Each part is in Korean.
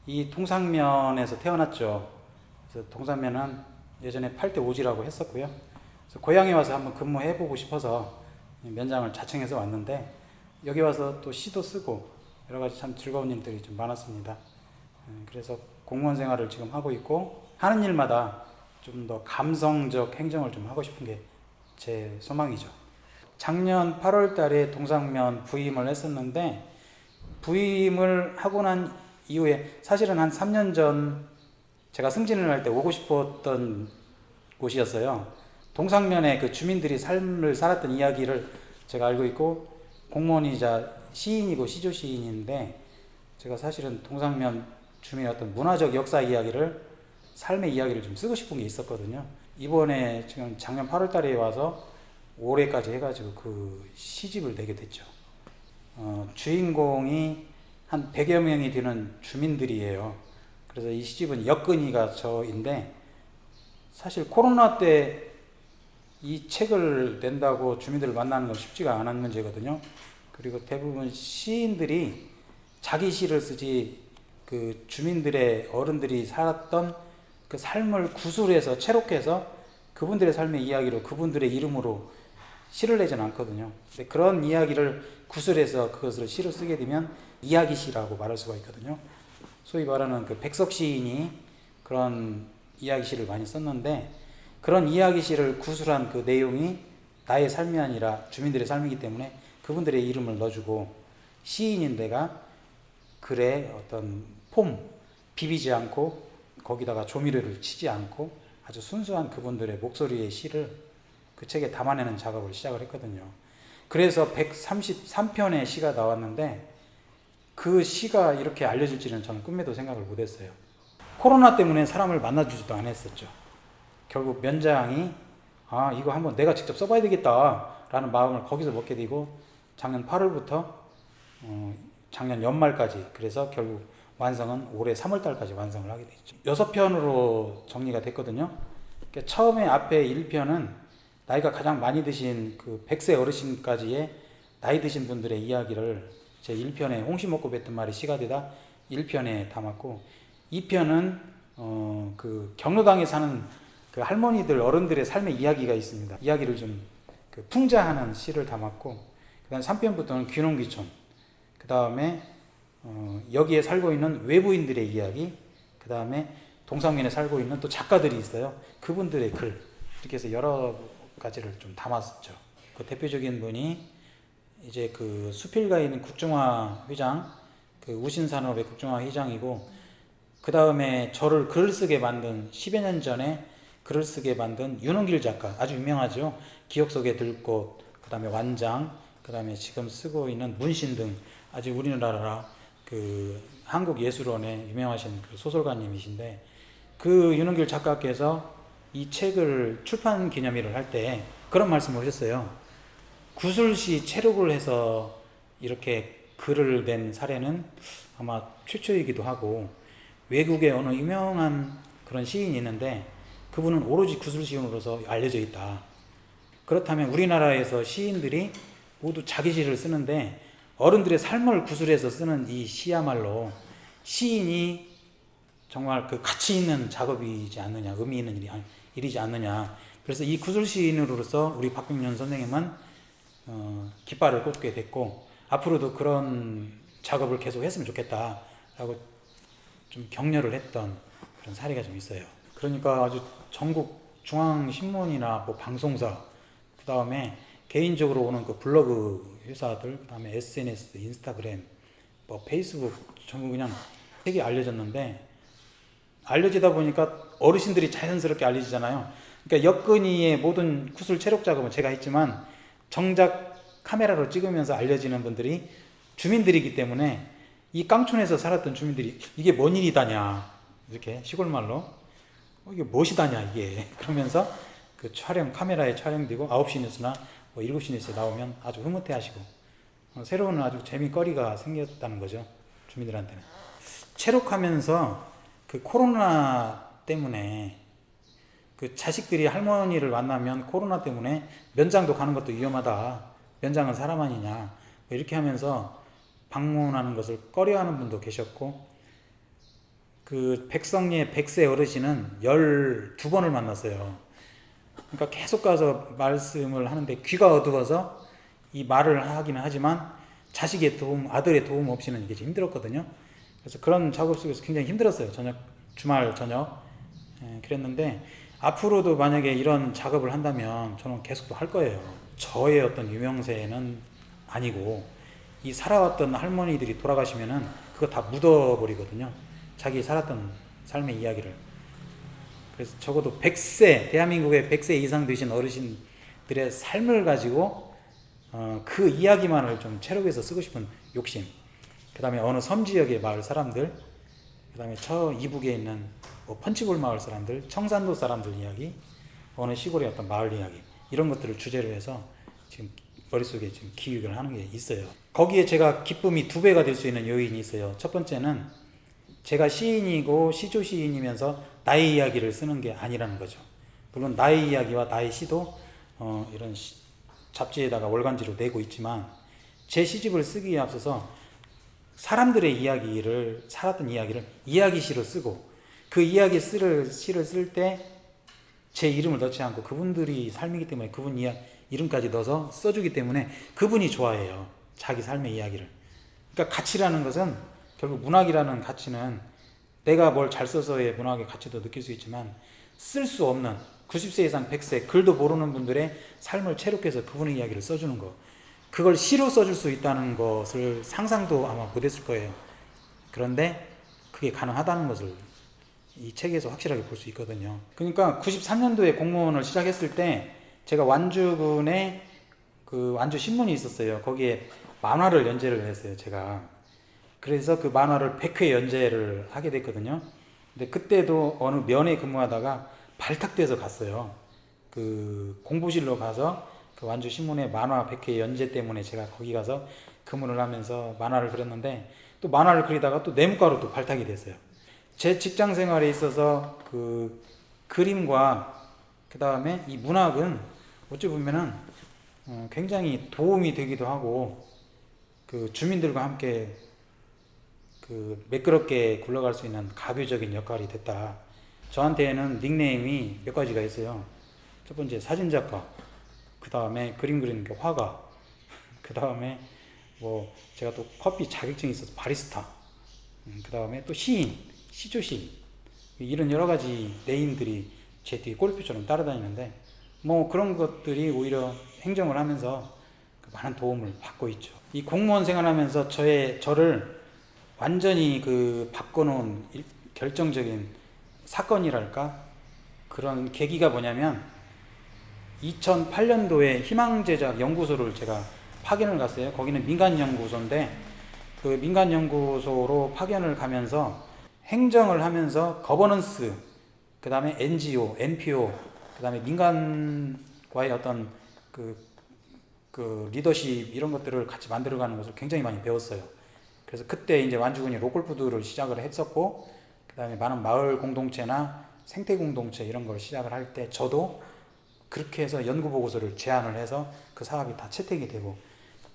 이 동상면에서 태어났죠. 그래서 동상면은 예전에 8대 오지라고 했었고요. 그래서 고향에 와서 한번 근무해보고 싶어서 면장을 자청해서 왔는데, 여기 와서 또 시도 쓰고 여러 가지 참 즐거운 일들이 좀 많았습니다. 그래서 공무원 생활을 지금 하고 있고, 하는 일마다 좀 더 감성적 행정을 좀 하고 싶은 게 제 소망이죠. 작년 8월 달에 동상면 부임을 했었는데, 부임을 하고 난 이후에 사실은 한 3년 전 제가 승진을 할 때 오고 싶었던 곳이었어요. 동상면에 그 주민들이 삶을 살았던 이야기를 제가 알고 있고, 공무원이자 시인이고 시조 시인인데, 제가 사실은 동상면 주민의 어떤 문화적 역사 이야기를, 삶의 이야기를 좀 쓰고 싶은 게 있었거든요. 이번에 지금 작년 8월 달에 와서 올해까지 해가지고 그 시집을 내게 됐죠. 주인공이 한 100여 명이 되는 주민들이에요. 그래서 이 시집은 역근이가 저인데, 사실 코로나 때 이 책을 낸다고 주민들을 만나는 건 쉽지가 않은 문제거든요. 그리고 대부분 시인들이 자기 시를 쓰지, 그 주민들의 어른들이 살았던 그 삶을 구술해서 채록해서 그분들의 삶의 이야기로, 그분들의 이름으로 시를 내지는 않거든요. 근데 그런 이야기를 구술해서 그것을 시로 쓰게 되면 이야기시라고 말할 수가 있거든요. 소위 말하는 그 백석 시인이 그런 이야기시를 많이 썼는데, 그런 이야기시를 구술한 그 내용이 나의 삶이 아니라 주민들의 삶이기 때문에 그분들의 이름을 넣어주고, 시인인 내가 글에 어떤 폼, 비비지 않고 거기다가 조미료를 치지 않고 아주 순수한 그분들의 목소리의 시를 그 책에 담아내는 작업을 시작을 했거든요. 그래서 133편의 시가 나왔는데, 그 시가 이렇게 알려질지는 저는 꿈에도 생각을 못했어요. 코로나 때문에 사람을 만나주지도 않았었죠. 결국 면장이 이거 한번 내가 직접 써봐야 되겠다 라는 마음을 거기서 먹게 되고, 작년 8월부터 작년 연말까지, 그래서 결국 완성은 올해 3월달까지 완성을 하게 됐죠. 6편으로 정리가 됐거든요. 그러니까 처음에 앞에 1편은 나이가 가장 많이 드신 그 100세 어르신까지의 나이 드신 분들의 이야기를 제 1편에 홍시 먹고 뱉은 말이 시가 되다 1편에 담았고, 2편은 그 경로당에 사는 그 할머니들, 어른들의 삶의 이야기가 있습니다. 이야기를 좀 그 풍자하는 시를 담았고, 그 다음 3편부터는 귀농귀촌, 그 다음에 여기에 살고 있는 외부인들의 이야기, 그 다음에 동상면에 살고 있는 또 작가들이 있어요. 그분들의 글, 이렇게 해서 여러 가지를 좀 담았었죠. 그 대표적인 분이 이제 그 수필가에 있는 국정화 회장, 그 우신산업의 국정화 회장이고, 그 다음에 저를 글을 쓰게 만든 10여 년 전에 글을 쓰게 만든 윤은길 작가, 아주 유명하죠. 기억 속의 들꽃, 그 다음에 완장, 그 다음에 지금 쓰고 있는 문신 등 아주 우리나라 그 한국예술원의 유명하신 그 소설가님이신데, 그 윤은길 작가께서 이 책을 출판 기념일을 할 때 그런 말씀을 하셨어요. 구술시 채록을 해서 이렇게 글을 낸 사례는 아마 최초이기도 하고, 외국에 어느 유명한 그런 시인이 있는데 그분은 오로지 구술 시인으로서 알려져 있다. 그렇다면 우리나라에서 시인들이 모두 자기 시를 쓰는데 어른들의 삶을 구술해서 쓰는 이 시야말로 시인이 정말 그 가치 있는 작업이지 않느냐, 의미 있는 일이지 않느냐. 그래서 이 구술 시인으로서 우리 박병년 선생님은 깃발을 꽂게 됐고, 앞으로도 그런 작업을 계속 했으면 좋겠다라고 좀 격려를 했던 그런 사례가 좀 있어요. 그러니까 아주 전국 중앙신문이나 뭐 방송사, 그 다음에 개인적으로 오는 그 블로그 회사들, 그 다음에 SNS, 인스타그램, 뭐 페이스북, 전부 그냥 되게 알려졌는데, 알려지다 보니까 어르신들이 자연스럽게 알려지잖아요. 그러니까 역근이의 모든 구술 체력 작업은 제가 했지만, 정작 카메라로 찍으면서 알려지는 분들이 주민들이기 때문에, 이 깡촌에서 살았던 주민들이 이게 뭔 일이다냐, 이렇게 시골말로 이게 무엇이다냐 이게, 그러면서 그 카메라에 촬영되고 9시 뉴스나 뭐 7시 뉴스에 나오면 아주 흐뭇해 하시고, 새로운 아주 재미거리가 생겼다는 거죠, 주민들한테는. 체록하면서 그 코로나 때문에 그 자식들이 할머니를 만나면 코로나 때문에 면장도 가는 것도 위험하다, 면장은 사람 아니냐, 이렇게 하면서 방문하는 것을 꺼려하는 분도 계셨고, 그 백성리의 백세 어르신은 12번을 만났어요. 그러니까 계속 가서 말씀을 하는데 귀가 어두워서 이 말을 하기는 하지만 자식의 도움, 아들의 도움 없이는 이게 힘들었거든요. 그래서 그런 작업 속에서 굉장히 힘들었어요. 주말 저녁. 그랬는데 앞으로도 만약에 이런 작업을 한다면 저는 계속 또 할 거예요. 저의 어떤 유명세는 아니고 이 살아왔던 할머니들이 돌아가시면은 그거 다 묻어버리거든요. 자기 살았던 삶의 이야기를. 그래서 적어도 100세, 대한민국의 100세 이상 되신 어르신들의 삶을 가지고 그 이야기만을 좀 체록해서 쓰고 싶은 욕심. 그 다음에 어느 섬 지역의 마을 사람들, 그 다음에 저 이북에 있는 뭐 펀치볼 마을 사람들, 청산도 사람들 이야기, 어느 시골의 어떤 마을 이야기, 이런 것들을 주제로 해서 지금 머릿속에 지금 기획을 하는 게 있어요. 거기에 제가 기쁨이 2배가 될 수 있는 요인이 있어요. 첫 번째는 제가 시인이고 시조 시인이면서 나의 이야기를 쓰는 게 아니라는 거죠. 물론 나의 이야기와 나의 시도 이런 잡지에다가 월간지로 내고 있지만 제 시집을 쓰기에 앞서서 사람들의 이야기를, 살았던 이야기를 이야기시로 쓰고 그 이야기 시를 쓸 때 제 이름을 넣지 않고 그분들이 삶이기 때문에 그분 이름까지 넣어서 써주기 때문에 그분이 좋아해요. 자기 삶의 이야기를. 그러니까 가치라는 것은 결국 문학이라는 가치는 내가 뭘 잘 써서의 문학의 가치도 느낄 수 있지만 쓸 수 없는 90세 이상 100세 글도 모르는 분들의 삶을 체록해서 그분의 이야기를 써주는 거, 그걸 시로 써줄 수 있다는 것을 상상도 아마 못했을 거예요. 그런데 그게 가능하다는 것을 이 책에서 확실하게 볼 수 있거든요. 그러니까 93년도에 공무원을 시작했을 때 제가 완주군에 그 완주 신문이 있었어요. 거기에 만화를 연재를 했어요, 제가. 그래서 그 만화를 100회 연재를 하게 됐거든요. 근데 그때도 어느 면에 근무하다가 발탁돼서 갔어요. 그 공부실로 가서 그 완주 신문의 만화 100회 연재 때문에 제가 거기 가서 근무를 하면서 만화를 그렸는데 또 만화를 그리다가 또 내무과로 또 발탁이 됐어요. 제 직장 생활에 있어서 그 그림과 그 다음에 이 문학은 어찌 보면은 굉장히 도움이 되기도 하고 그 주민들과 함께 그 매끄럽게 굴러갈 수 있는 가교적인 역할이 됐다. 저한테는 닉네임이 몇 가지가 있어요. 첫 번째 사진작가, 그 다음에 그림 그리는 게 화가, 그 다음에 뭐 제가 또 커피 자격증이 있어서 바리스타, 그 다음에 또 시인, 시조시인, 이런 여러 가지 네임들이 제 뒤에 꼬리표처럼 따라다니는데 뭐 그런 것들이 오히려 행정을 하면서 많은 도움을 받고 있죠. 이 공무원 생활하면서 저를 완전히 그 바꿔놓은 결정적인 사건이랄까? 그런 계기가 뭐냐면 2008년도에 희망제작 연구소를 제가 파견을 갔어요. 거기는 민간연구소인데 그 민간연구소로 파견을 가면서 행정을 하면서 거버넌스, 그 다음에 NGO, NPO, 그 다음에 민간과의 어떤 그 리더십 이런 것들을 같이 만들어가는 것을 굉장히 많이 배웠어요. 그래서 그때 이제 완주군이 로컬푸드를 시작을 했었고, 그 다음에 많은 마을 공동체나 생태 공동체 이런 걸 시작을 할 때 저도 그렇게 해서 연구 보고서를 제안을 해서 그 사업이 다 채택이 되고,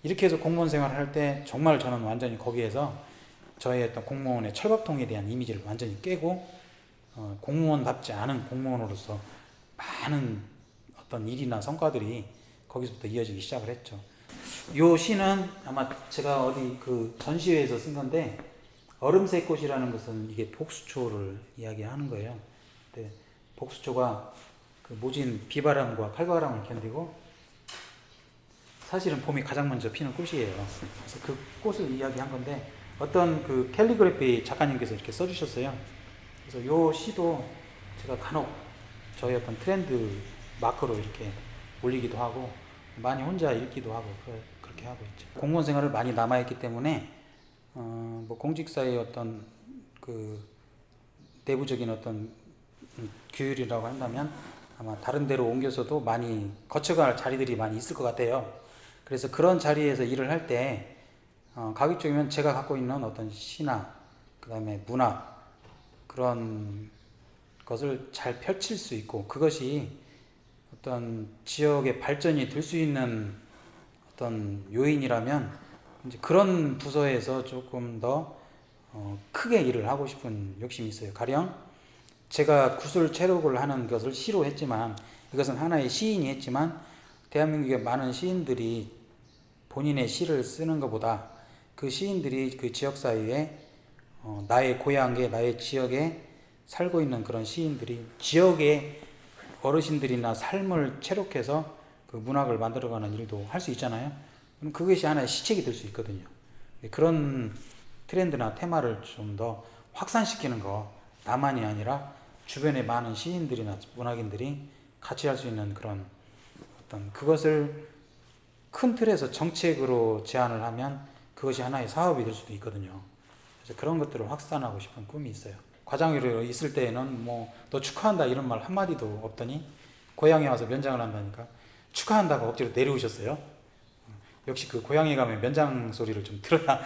이렇게 해서 공무원 생활을 할 때 정말 저는 완전히 거기에서 저의 어떤 공무원의 철밥통에 대한 이미지를 완전히 깨고 공무원답지 않은 공무원으로서 많은 어떤 일이나 성과들이 거기서부터 이어지기 시작을 했죠. 요 시는 아마 제가 어디 그 전시회에서 쓴 건데 얼음새 꽃이라는 것은 이게 복수초를 이야기하는 거예요. 근데 복수초가 그 모진 비바람과 칼바람을 견디고 사실은 봄이 가장 먼저 피는 꽃이에요. 그래서 그 꽃을 이야기한 건데 어떤 그 캘리그래피 작가님께서 이렇게 써주셨어요. 그래서 요 시도 제가 간혹 저의 어떤 트렌드 마커로 이렇게 올리기도 하고 많이 혼자 읽기도 하고 그렇게 하고 있죠. 공무원 생활을 많이 남아있기 때문에 뭐 공직사의 어떤 그 내부적인 어떤 규율이라고 한다면 아마 다른 데로 옮겨서도 많이 거쳐갈 자리들이 많이 있을 것 같아요. 그래서 그런 자리에서 일을 할 때 가급적이면 제가 갖고 있는 어떤 시나 그 다음에 문학 그런 것을 잘 펼칠 수 있고 그것이 어떤 지역의 발전이 될 수 있는 어떤 요인이라면 이제 그런 부서에서 조금 더 크게 일을 하고 싶은 욕심이 있어요. 가령 제가 구술 체록을 하는 것을 시로 했지만 이것은 하나의 시인이 했지만 대한민국의 많은 시인들이 본인의 시를 쓰는 것보다 그 시인들이 그 지역사회에 나의 고향에 나의 지역에 살고 있는 그런 시인들이 지역의 어르신들이나 삶을 체록해서 그 문학을 만들어가는 일도 할 수 있잖아요. 그럼 그것이 하나의 시책이 될 수 있거든요. 그런 트렌드나 테마를 좀 더 확산시키는 거, 나만이 아니라 주변의 많은 시인들이나 문학인들이 같이 할 수 있는 그런 어떤 그것을 큰 틀에서 정책으로 제안을 하면 그것이 하나의 사업이 될 수도 있거든요. 그래서 그런 것들을 확산하고 싶은 꿈이 있어요. 과장으로 있을 때에는 뭐 너 축하한다 이런 말 한마디도 없더니 고향에 와서 면장을 한다니까 축하한다고 억지로 내려오셨어요. 역시 그 고향에 가면 면장 소리를 좀 들어야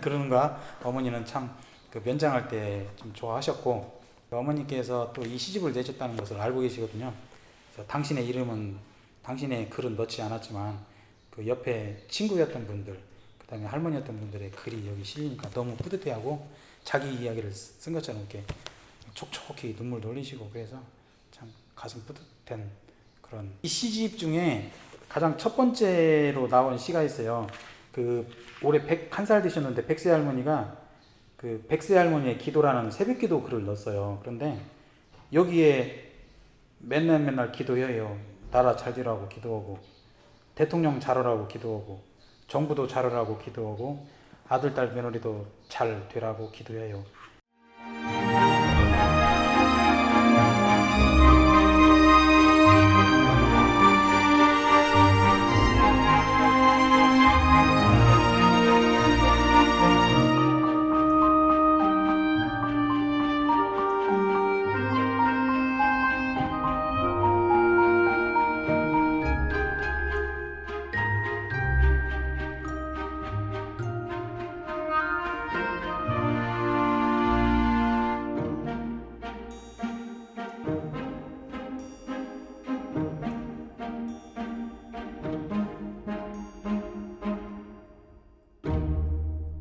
그러는가. 어머니는 참 그 면장할 때 좀 좋아하셨고 어머니께서 또 이 시집을 내셨다는 것을 알고 계시거든요. 그래서 당신의 이름은 당신의 글은 넣지 않았지만 그 옆에 친구였던 분들 그 다음에 할머니였던 분들의 글이 여기 실리니까 너무 뿌듯해하고 자기 이야기를 쓴 것처럼 이렇게 촉촉히 눈물도 흘리시고 그래서 참 가슴 뿌듯한 그런 이 시집 중에 가장 첫 번째로 나온 시가 있어요. 그 올해 101살 되셨는데 백세 할머니가 그 백세 할머니의 기도라는 새벽기도 글을 넣었어요. 그런데 여기에 맨날 기도해요. 나라 잘 되라고 기도하고 대통령 잘하라고 기도하고 정부도 잘하라고 기도하고 아들, 딸, 며느리도 잘 되라고 기도해요.